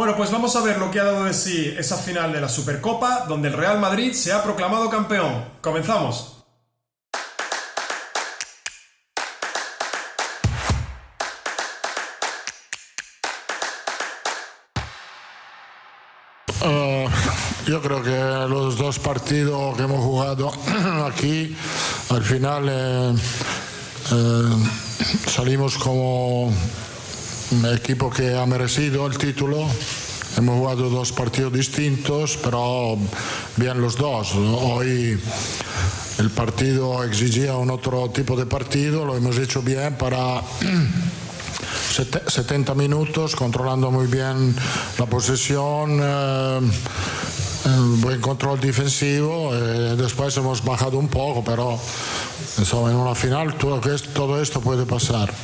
Bueno, pues vamos a ver lo que ha dado de sí esa final de la Supercopa, donde el Real Madrid se ha proclamado campeón. ¡Comenzamos! Yo creo que los dos partidos que hemos jugado aquí, al final salimos como un equipo que ha merecido el título. Hemos jugado dos partidos distintos, pero bien los dos. Hoy el partido exigía un otro tipo de partido, lo hemos hecho bien para 70 minutos, controlando muy bien la posesión, buen control defensivo, después hemos bajado un poco, pero en una final todo esto puede pasar.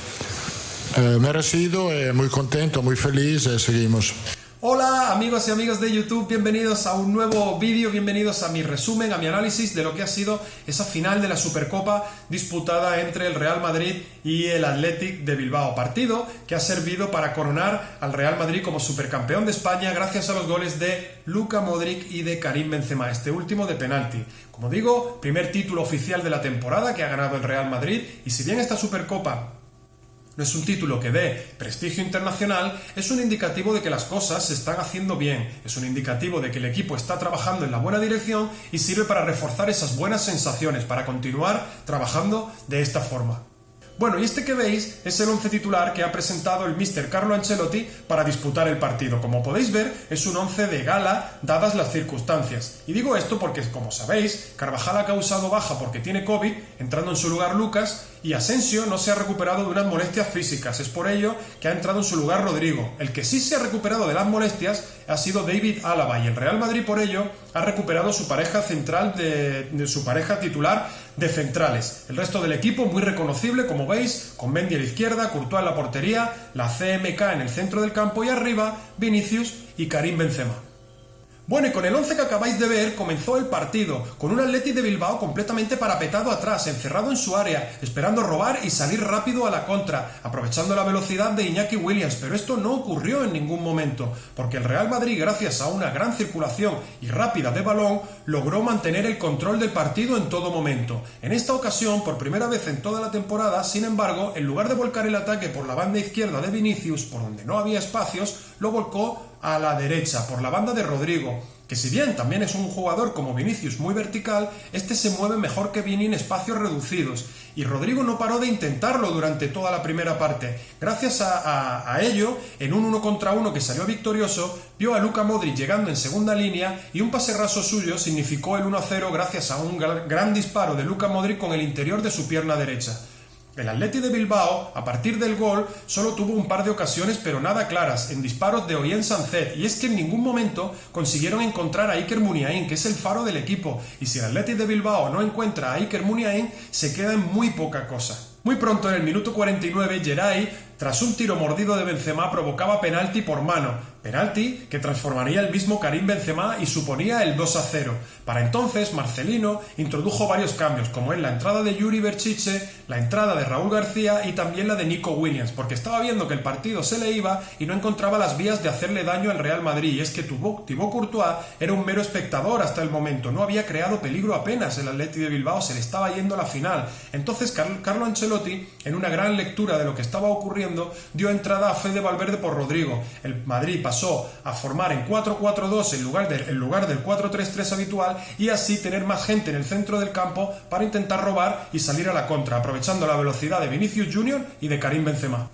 Merecido, muy contento, muy feliz, seguimos. Hola amigos y amigas de YouTube, bienvenidos a un nuevo vídeo, bienvenidos a mi resumen, a mi análisis de lo que ha sido esa final de la Supercopa disputada entre el Real Madrid y el Athletic de Bilbao. Partido que ha servido para coronar al Real Madrid como supercampeón de España gracias a los goles de Luka Modric y de Karim Benzema, este último de penalti. Como digo, primer título oficial de la temporada que ha ganado el Real Madrid, y si bien esta Supercopa no es un título que dé prestigio internacional, es un indicativo de que las cosas se están haciendo bien, es un indicativo de que el equipo está trabajando en la buena dirección y sirve para reforzar esas buenas sensaciones, para continuar trabajando de esta forma. Bueno, y este que veis es el 11 titular que ha presentado el míster Carlo Ancelotti para disputar el partido. Como podéis ver, es un 11 de gala dadas las circunstancias. Y digo esto porque, como sabéis, Carvajal ha causado baja porque tiene COVID, entrando en su lugar Lucas, y Asensio no se ha recuperado de unas molestias físicas. Es por ello que ha entrado en su lugar Rodrigo. El que sí se ha recuperado de las molestias ha sido David Álava, y el Real Madrid por ello ha recuperado su pareja central de su pareja titular de centrales. El resto del equipo muy reconocible, como veis, con Mendy a la izquierda, Courtois en la portería, la CMK en el centro del campo y arriba Vinicius y Karim Benzema. Bueno, y con el 11 que acabáis de ver comenzó el partido, con un Athletic de Bilbao completamente parapetado atrás, encerrado en su área, esperando robar y salir rápido a la contra, aprovechando la velocidad de Iñaki Williams, pero esto no ocurrió en ningún momento, porque el Real Madrid, gracias a una gran circulación y rápida de balón, logró mantener el control del partido en todo momento. En esta ocasión, por primera vez en toda la temporada, sin embargo, en lugar de volcar el ataque por la banda izquierda de Vinicius, por donde no había espacios, lo volcó a la derecha, por la banda de Rodrigo, que si bien también es un jugador como Vinicius muy vertical, este se mueve mejor que Vini en espacios reducidos, y Rodrigo no paró de intentarlo durante toda la primera parte. Gracias a ello, en un 1 contra 1 que salió victorioso, vio a Luka Modric llegando en segunda línea, y un pase raso suyo significó el 1-0 gracias a un gran disparo de Luka Modric con el interior de su pierna derecha. El Athletic de Bilbao, a partir del gol, solo tuvo un par de ocasiones, pero nada claras, en disparos de Ollén Sancet, y es que en ningún momento consiguieron encontrar a Iker Muniain, que es el faro del equipo, y si el Athletic de Bilbao no encuentra a Iker Muniain, se queda en muy poca cosa. Muy pronto, en el minuto 49, Geray, tras un tiro mordido de Benzema, provocaba penalti por mano. Penalti que transformaría el mismo Karim Benzema y suponía el 2-0. Para entonces, Marcelino introdujo varios cambios, como en la entrada de Yuri Berchiche, la entrada de Raúl García y también la de Nico Williams, porque estaba viendo que el partido se le iba y no encontraba las vías de hacerle daño al Real Madrid. Y es que Thibaut Courtois era un mero espectador hasta el momento, no había creado peligro apenas. El Athletic de Bilbao se le estaba yendo a la final. Entonces Carlo Ancelotti, en una gran lectura de lo que estaba ocurriendo, dio entrada a Fede Valverde por Rodrigo. El Madrid pasó a formar en 4-4-2 en lugar del 4-3-3 habitual, y así tener más gente en el centro del campo para intentar robar y salir a la contra, aprovechando la velocidad de Vinicius Junior y de Karim Benzema.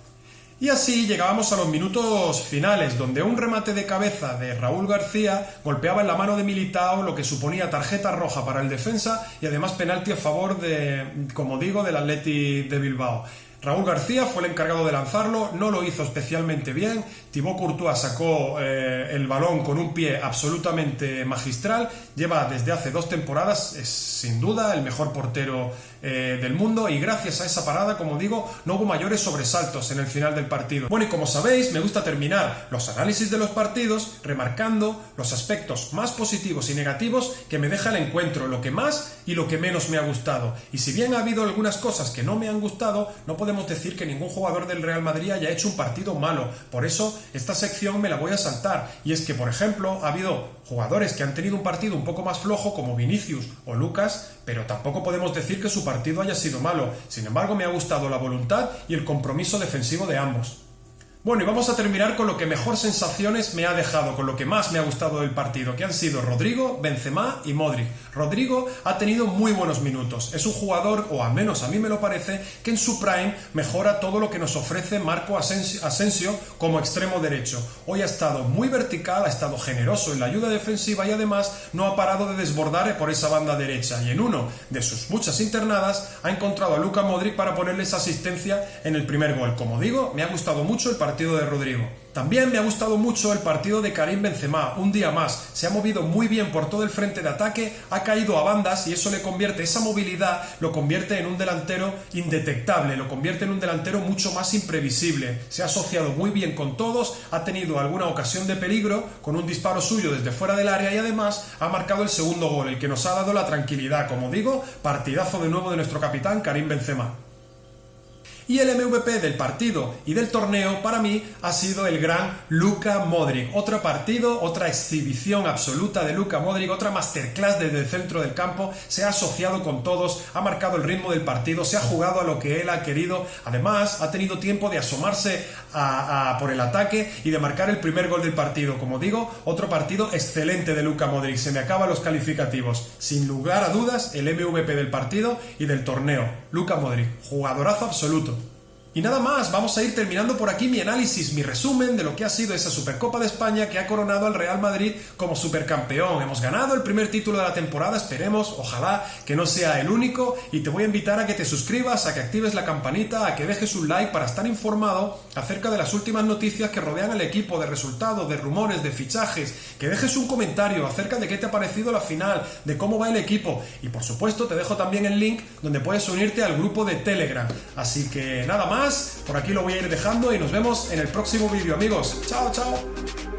Y así llegábamos a los minutos finales, donde un remate de cabeza de Raúl García golpeaba en la mano de Militao, lo que suponía tarjeta roja para el defensa y además penalti a favor del Athletic de Bilbao. Raúl García fue el encargado de lanzarlo, no lo hizo especialmente bien. Thibaut Courtois sacó el balón con un pie absolutamente magistral. Lleva desde hace 2 temporadas, es sin duda el mejor portero del mundo, y gracias a esa parada, como digo, no hubo mayores sobresaltos en el final del partido. Bueno, y como sabéis, me gusta terminar los análisis de los partidos remarcando los aspectos más positivos y negativos que me deja el encuentro, lo que más y lo que menos me ha gustado. Y si bien ha habido algunas cosas que no me han gustado, no podemos podemos decir que ningún jugador del Real Madrid haya hecho un partido malo. Por eso, esta sección me la voy a saltar. Y es que, por ejemplo, ha habido jugadores que han tenido un partido un poco más flojo, como Vinicius o Lucas, pero tampoco podemos decir que su partido haya sido malo. Sin embargo, me ha gustado la voluntad y el compromiso defensivo de ambos. Bueno, y vamos a terminar con lo que mejor sensaciones me ha dejado, con lo que más me ha gustado del partido, que han sido Rodrigo, Benzema y Modric. Rodrigo ha tenido muy buenos minutos. Es un jugador, o al menos a mí me lo parece, que en su prime mejora todo lo que nos ofrece Marco Asensio como extremo derecho. Hoy ha estado muy vertical, ha estado generoso en la ayuda defensiva y además no ha parado de desbordar por esa banda derecha. Y en uno de sus muchas internadas ha encontrado a Luka Modric para ponerle esa asistencia en el primer gol. Como digo, me ha gustado mucho el partido de Rodrigo. También me ha gustado mucho el partido de Karim Benzema, un día más. Se ha movido muy bien por todo el frente de ataque, ha caído a bandas y eso le convierte, esa movilidad lo convierte en un delantero indetectable, lo convierte en un delantero mucho más imprevisible. Se ha asociado muy bien con todos, ha tenido alguna ocasión de peligro con un disparo suyo desde fuera del área y además ha marcado el segundo gol, el que nos ha dado la tranquilidad. Como digo, partidazo de nuevo de nuestro capitán Karim Benzema. Y el MVP del partido y del torneo para mí ha sido el gran Luka Modric. Otro partido, otra exhibición absoluta de Luka Modric, otra masterclass desde el centro del campo. Se ha asociado con todos, ha marcado el ritmo del partido, se ha jugado a lo que él ha querido. Además, ha tenido tiempo de asomarse por el ataque y de marcar el primer gol del partido. Como digo, otro partido excelente de Luka Modric. Se me acaban los calificativos. Sin lugar a dudas, el MVP del partido y del torneo. Luka Modric, jugadorazo absoluto. Y nada más, vamos a ir terminando por aquí mi análisis, mi resumen de lo que ha sido esa Supercopa de España que ha coronado al Real Madrid como supercampeón. Hemos ganado el primer título de la temporada, esperemos, ojalá que no sea el único, y te voy a invitar a que te suscribas, a que actives la campanita, a que dejes un like para estar informado acerca de las últimas noticias que rodean al equipo, de resultados, de rumores, de fichajes, que dejes un comentario acerca de qué te ha parecido la final, de cómo va el equipo, y por supuesto te dejo también el link donde puedes unirte al grupo de Telegram. Así que nada más, por aquí lo voy a ir dejando y nos vemos en el próximo vídeo, amigos. Chao, chao.